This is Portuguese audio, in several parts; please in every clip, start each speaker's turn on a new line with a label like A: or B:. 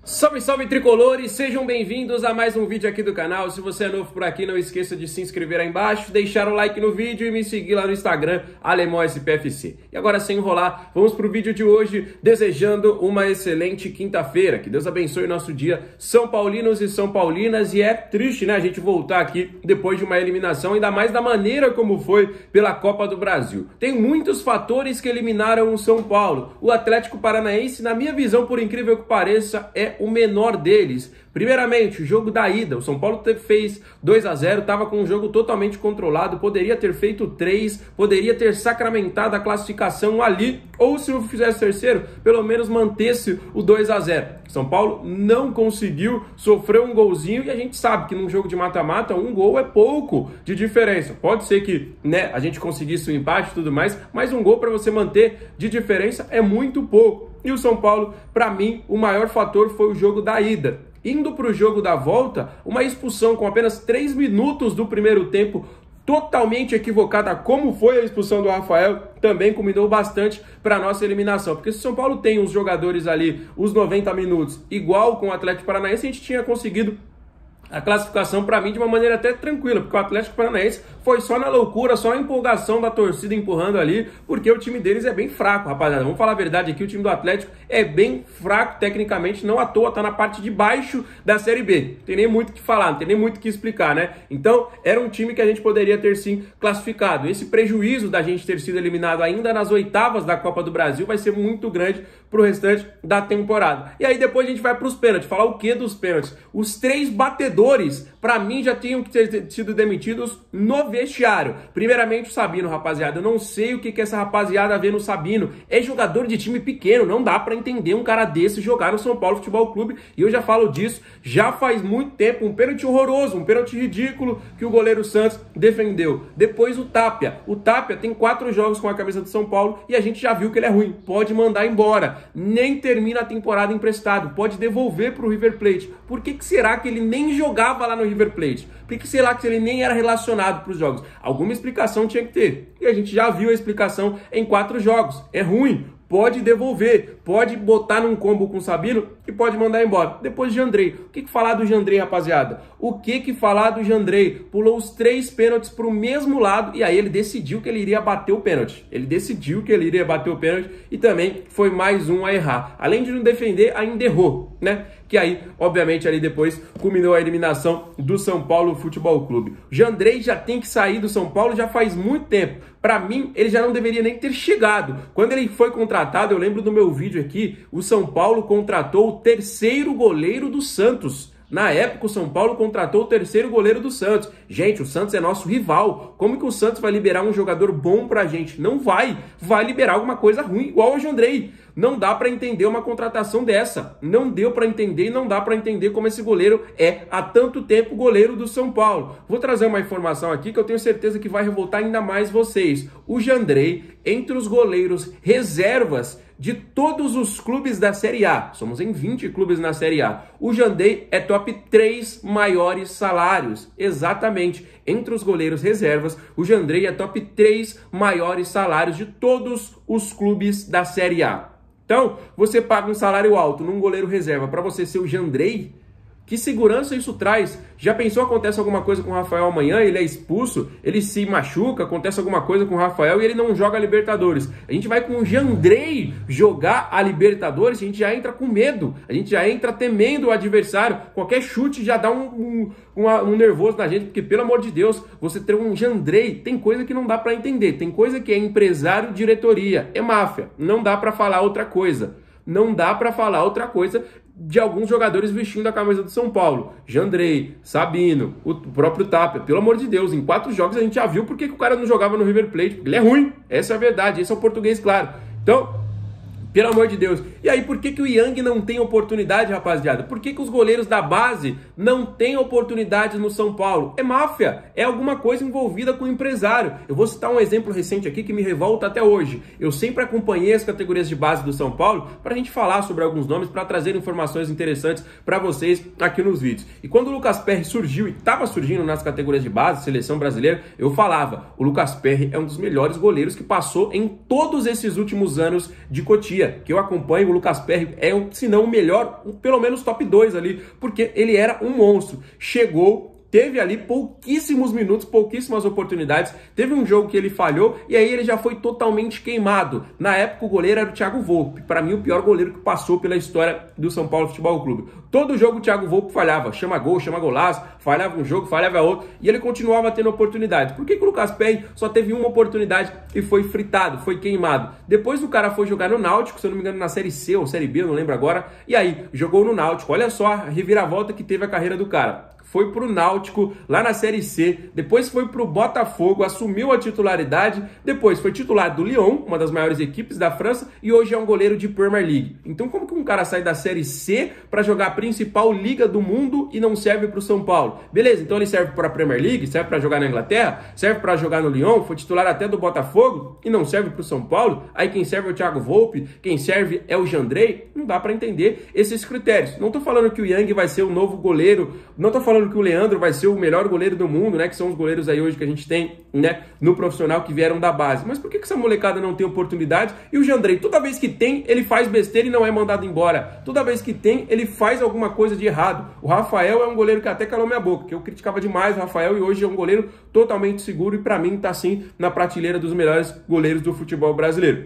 A: Salve, salve tricolores, sejam bem-vindos a mais um vídeo aqui do canal. Se você é novo por aqui, não esqueça de se inscrever aí embaixo, deixar o like no vídeo e me seguir lá no Instagram, AlemãoSPFC. E agora, sem enrolar, vamos pro vídeo de hoje, desejando uma excelente quinta-feira. Que Deus abençoe o nosso dia, São Paulinos e São Paulinas. E é triste, né, a gente voltar aqui depois de uma eliminação, ainda mais da maneira como foi pela Copa do Brasil. Tem muitos fatores que eliminaram o São Paulo. O Atlético Paranaense, na minha visão, por incrível que pareça, é o menor deles. Primeiramente, o jogo da ida. O São Paulo fez 2-0, estava com um jogo totalmente controlado, poderia ter feito 3, poderia ter sacramentado a classificação ali, ou se não fizesse terceiro, pelo menos mantesse o 2-0. São Paulo não conseguiu, sofreu um golzinho, e a gente sabe que num jogo de mata-mata, um gol é pouco de diferença. Pode ser que, né, a gente conseguisse um empate e tudo mais, mas um gol para você manter de diferença é muito pouco. E o São Paulo, para mim, o maior fator foi o jogo da ida. Indo para o jogo da volta, uma expulsão com apenas 3 minutos do primeiro tempo, totalmente equivocada, como foi a expulsão do Rafael, também culminou bastante para a nossa eliminação. Porque se o São Paulo tem os jogadores ali, os 90 minutos, igual com o Atlético Paranaense, a gente tinha conseguido a classificação para mim de uma maneira até tranquila, porque o Atlético Paranaense foi só na loucura, só na empolgação da torcida empurrando ali, porque o time deles é bem fraco, rapaziada. Vamos falar a verdade aqui, o time do Atlético é bem fraco tecnicamente, não à toa, tá na parte de baixo da Série B. Não tem nem muito o que falar, não tem nem muito o que explicar, né? Então, era um time que a gente poderia ter sim classificado. Esse prejuízo da gente ter sido eliminado ainda nas oitavas da Copa do Brasil vai ser muito grande pro restante da temporada. E aí depois a gente vai pros pênaltis. Falar o que dos pênaltis? Os 3 batedores, para mim, já tinham que ter sido demitidos no vestiário. Primeiramente o Sabino, rapaziada. Eu não sei o que essa rapaziada vê no Sabino. É jogador de time pequeno. Não dá para entender um cara desse jogar no São Paulo Futebol Clube. E eu já falo disso já faz muito tempo. Um pênalti horroroso, um pênalti ridículo que o goleiro Santos defendeu. Depois o Tapia. O Tapia tem 4 jogos com a camisa do São Paulo e a gente já viu que ele é ruim. Pode mandar embora. Nem termina a temporada emprestado. Pode devolver para o River Plate. Por que será que ele nem jogava lá no River Plate? Por que será que ele nem era relacionado para os jogos? Alguma explicação tinha que ter. E a gente já viu a explicação em 4 jogos. É ruim. Pode devolver, pode botar num combo com o Sabino e pode mandar embora. Depois de Jandrei. O que falar do Jandrei, rapaziada? O que falar do Jandrei? Pulou os 3 pênaltis para o mesmo lado e aí ele decidiu que ele iria bater o pênalti. Ele decidiu que ele iria bater o pênalti e também foi mais um a errar. Além de não defender, ainda errou, né? Que aí, obviamente, ali depois culminou a eliminação do São Paulo Futebol Clube. O Jandrei já tem que sair do São Paulo já faz muito tempo. Para mim, ele já não deveria nem ter chegado. Quando ele foi contratado, eu lembro do meu vídeo aqui, o São Paulo contratou o 3º goleiro do Santos. Na época, o São Paulo contratou o 3º goleiro do Santos. Gente, o Santos é nosso rival. Como que o Santos vai liberar um jogador bom pra gente? Não vai. Vai liberar alguma coisa ruim, igual o Jandrei. Não dá para entender uma contratação dessa. Não deu para entender e não dá para entender como esse goleiro é há tanto tempo goleiro do São Paulo. Vou trazer uma informação aqui que eu tenho certeza que vai revoltar ainda mais vocês. O Jandrei, entre os goleiros reservas de todos os clubes da Série A, somos em 20 clubes na Série A, o Jandrei é top 3 maiores salários. Exatamente. Entre os goleiros reservas, o Jandrei é top 3 maiores salários de todos os clubes da Série A. Então, você paga um salário alto num goleiro reserva para você ser o Jandrei? Que segurança isso traz? Já pensou, acontece alguma coisa com o Rafael amanhã, ele é expulso, ele se machuca, acontece alguma coisa com o Rafael e ele não joga a Libertadores. A gente vai com o Jandrei jogar a Libertadores, a gente já entra com medo, a gente já entra temendo o adversário, qualquer chute já dá um nervoso na gente, porque pelo amor de Deus, você ter um Jandrei, tem coisa que não dá para entender, tem coisa que é empresário, diretoria, é máfia, não dá para falar outra coisa. Não dá para falar outra coisa de alguns jogadores vestindo a camisa do São Paulo. Jandrei, Sabino, o próprio Tapia. Pelo amor de Deus, em 4 jogos a gente já viu porque que o cara não jogava no River Plate. Porque ele é ruim, essa é a verdade, esse é o português claro. Então, pelo amor de Deus. E aí, por que o Yang não tem oportunidade, rapaziada? Por que os goleiros da base não têm oportunidade no São Paulo? É máfia, é alguma coisa envolvida com o empresário. Eu vou citar um exemplo recente aqui que me revolta até hoje. Eu sempre acompanhei as categorias de base do São Paulo para a gente falar sobre alguns nomes, para trazer informações interessantes para vocês aqui nos vídeos. E quando o Lucas Perry surgiu e estava surgindo nas categorias de base, seleção brasileira, eu falava, o Lucas Perry é um dos melhores goleiros que passou em todos esses últimos anos de Cotia. dia que eu acompanho, o Lucas Perry é, se não o melhor, pelo menos top 2 ali, porque ele era um monstro. Chegou, teve ali pouquíssimos minutos, pouquíssimas oportunidades. Teve um jogo que ele falhou e aí ele já foi totalmente queimado. Na época o goleiro era o Thiago Volpe. Para mim o pior goleiro que passou pela história do São Paulo Futebol Clube. Todo jogo o Thiago Volpe falhava. Chama gol, chama golaço. Falhava um jogo, falhava outro. E ele continuava tendo oportunidade. Por que o Lucas Perry só teve uma oportunidade e foi fritado, foi queimado? Depois o cara foi jogar no Náutico, se eu não me engano na Série C ou Série B, eu não lembro agora. E aí jogou no Náutico. Olha só a reviravolta que teve a carreira do cara. Foi pro Náutico, lá na Série C, depois foi pro Botafogo, assumiu a titularidade, depois foi titular do Lyon, uma das maiores equipes da França, e hoje é um goleiro de Premier League. Então como que um cara sai da Série C para jogar a principal liga do mundo e não serve pro São Paulo? Beleza, então ele serve para a Premier League, serve para jogar na Inglaterra, serve para jogar no Lyon, foi titular até do Botafogo e não serve pro São Paulo? Aí quem serve é o Thiago Volpe, quem serve é o Jandrei? Não dá para entender esses critérios. Não tô falando que o Yang vai ser o novo goleiro, não tô falando que o Leandro vai ser o melhor goleiro do mundo, né? Que são os goleiros aí hoje que a gente tem, né? No profissional que vieram da base. Mas por que essa molecada não tem oportunidade? E o Jandrei, toda vez que tem, ele faz besteira e não é mandado embora. Toda vez que tem, ele faz alguma coisa de errado. O Rafael é um goleiro que até calou minha boca, que eu criticava demais o Rafael e hoje é um goleiro totalmente seguro e pra mim tá sim na prateleira dos melhores goleiros do futebol brasileiro.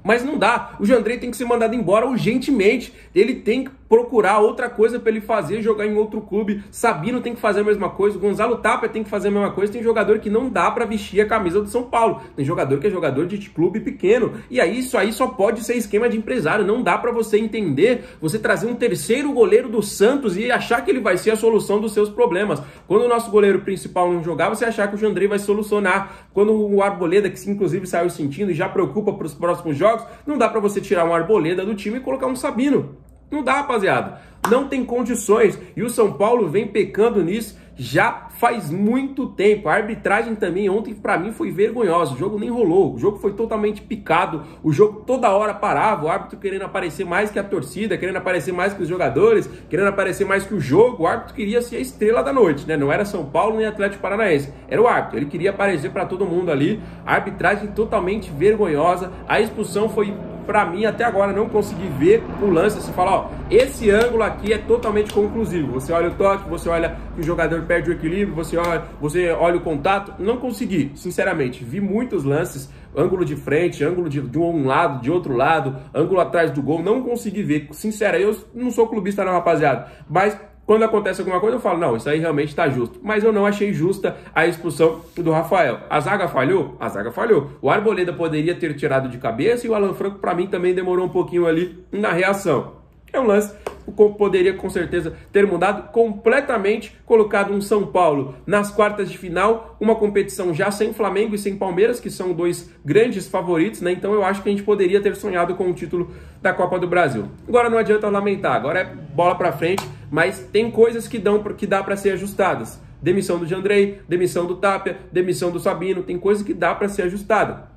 A: Mas não dá, o Jandrei tem que ser mandado embora urgentemente, ele tem que procurar outra coisa para ele fazer, jogar em outro clube. Sabino tem que fazer a mesma coisa, o Gonzalo Tapia tem que fazer a mesma coisa. Tem jogador que não dá para vestir a camisa do São Paulo, tem jogador que é jogador de clube pequeno, e aí isso aí só pode ser esquema de empresário. Não dá para você entender, você trazer um terceiro goleiro do Santos e achar que ele vai ser a solução dos seus problemas. Quando o nosso goleiro principal não jogar, você achar que o Jandrei vai solucionar. Quando o Arboleda, que inclusive saiu sentindo e já preocupa para os próximos jogos, não dá para você tirar um Arboleda do time e colocar um Sabino. Não dá, rapaziada. Não tem condições. E o São Paulo vem pecando nisso já faz muito tempo. A arbitragem também ontem, pra mim, foi vergonhosa. O jogo nem rolou. O jogo foi totalmente picado. O jogo toda hora parava. O árbitro querendo aparecer mais que a torcida, querendo aparecer mais que os jogadores, querendo aparecer mais que o jogo. O árbitro queria ser a estrela da noite, né? Não era São Paulo nem Atlético Paranaense. Era o árbitro. Ele queria aparecer pra todo mundo ali. A arbitragem totalmente vergonhosa. A expulsão foi... Pra mim, até agora, não consegui ver o lance. Você fala, ó, esse ângulo aqui é totalmente conclusivo. Você olha o toque, você olha que o jogador perde o equilíbrio, você olha o contato. Não consegui, sinceramente. Vi muitos lances, ângulo de frente, ângulo de um lado, de outro lado, ângulo atrás do gol. Não consegui ver. Sincero, eu não sou clubista não, rapaziada. Mas... quando acontece alguma coisa, eu falo, não, isso aí realmente está justo. Mas eu não achei justa a expulsão do Rafael. A zaga falhou? A zaga falhou. O Arboleda poderia ter tirado de cabeça e o Alan Franco, para mim, também demorou um pouquinho ali na reação. É um lance que poderia, com certeza, ter mudado completamente, colocado um São Paulo nas quartas de final, uma competição já sem Flamengo e sem Palmeiras, que são dois grandes favoritos, né? Então eu acho que a gente poderia ter sonhado com o título da Copa do Brasil. Agora não adianta lamentar, agora é bola pra frente, mas tem coisas que dá para ser ajustadas. Demissão do Jandrei, demissão do Tapia, demissão do Sabino, tem coisa que dá para ser ajustada.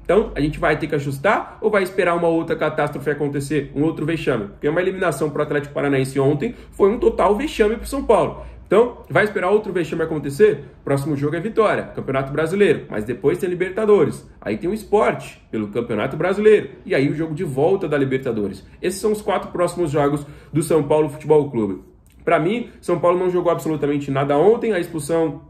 A: Então, a gente vai ter que ajustar ou vai esperar uma outra catástrofe acontecer, um outro vexame? Porque uma eliminação para o Atlético Paranaense ontem foi um total vexame para o São Paulo. Então, vai esperar outro vexame acontecer? Próximo jogo é Vitória, Campeonato Brasileiro. Mas depois tem Libertadores. Aí tem o Sport pelo Campeonato Brasileiro. E aí o jogo de volta da Libertadores. Esses são os 4 próximos jogos do São Paulo Futebol Clube. Para mim, São Paulo não jogou absolutamente nada ontem. A expulsão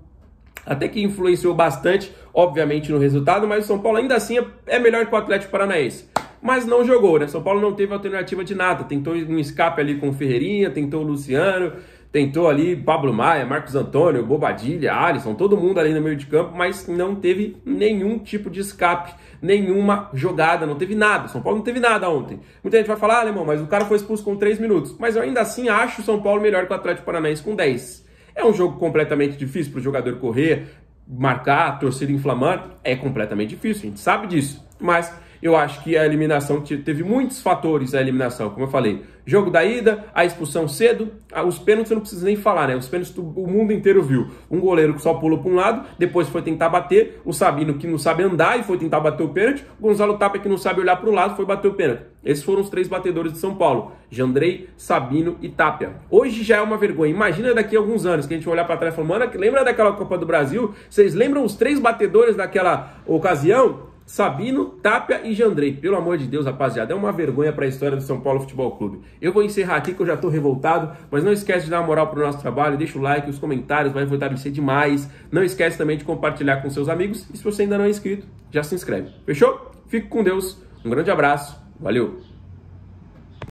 A: até que influenciou bastante, obviamente, no resultado. Mas o São Paulo ainda assim é melhor que o Atlético Paranaense. Mas não jogou, né? São Paulo não teve alternativa de nada. Tentou um escape ali com o Ferreirinha, tentou o Luciano... tentou ali Pablo Maia, Marcos Antônio, Bobadilha, Alisson, todo mundo ali no meio de campo, mas não teve nenhum tipo de escape, nenhuma jogada, não teve nada. São Paulo não teve nada ontem. Muita gente vai falar, alemão, mas o cara foi expulso com 3 minutos. Mas eu ainda assim acho o São Paulo melhor que o Atlético Paranaense com 10. É um jogo completamente difícil para o jogador correr, marcar, a torcida inflamar. É completamente difícil, a gente sabe disso. Mas eu acho que a eliminação teve muitos fatores, a eliminação, como eu falei. Jogo da ida, a expulsão cedo, os pênaltis eu não preciso nem falar, né? Os pênaltis o mundo inteiro viu. Um goleiro que só pulou para um lado, depois foi tentar bater, o Sabino que não sabe andar e foi tentar bater o pênalti, o Gonzalo Tapia que não sabe olhar para um lado foi bater o pênalti. Esses foram os 3 batedores de São Paulo, Jandrei, Sabino e Tapia. Hoje já é uma vergonha, imagina daqui a alguns anos que a gente vai olhar para trás e falar, mano, lembra daquela Copa do Brasil? Vocês lembram os 3 batedores daquela ocasião? Sabino, Tapia e Jandrei. Pelo amor de Deus, rapaziada, é uma vergonha para a história do São Paulo Futebol Clube. Eu vou encerrar aqui que eu já tô revoltado, mas não esquece de dar uma moral pro nosso trabalho, deixa o like, os comentários, vai fortalecer demais. Não esquece também de compartilhar com seus amigos e se você ainda não é inscrito, já se inscreve. Fechou? Fique com Deus, um grande abraço, valeu!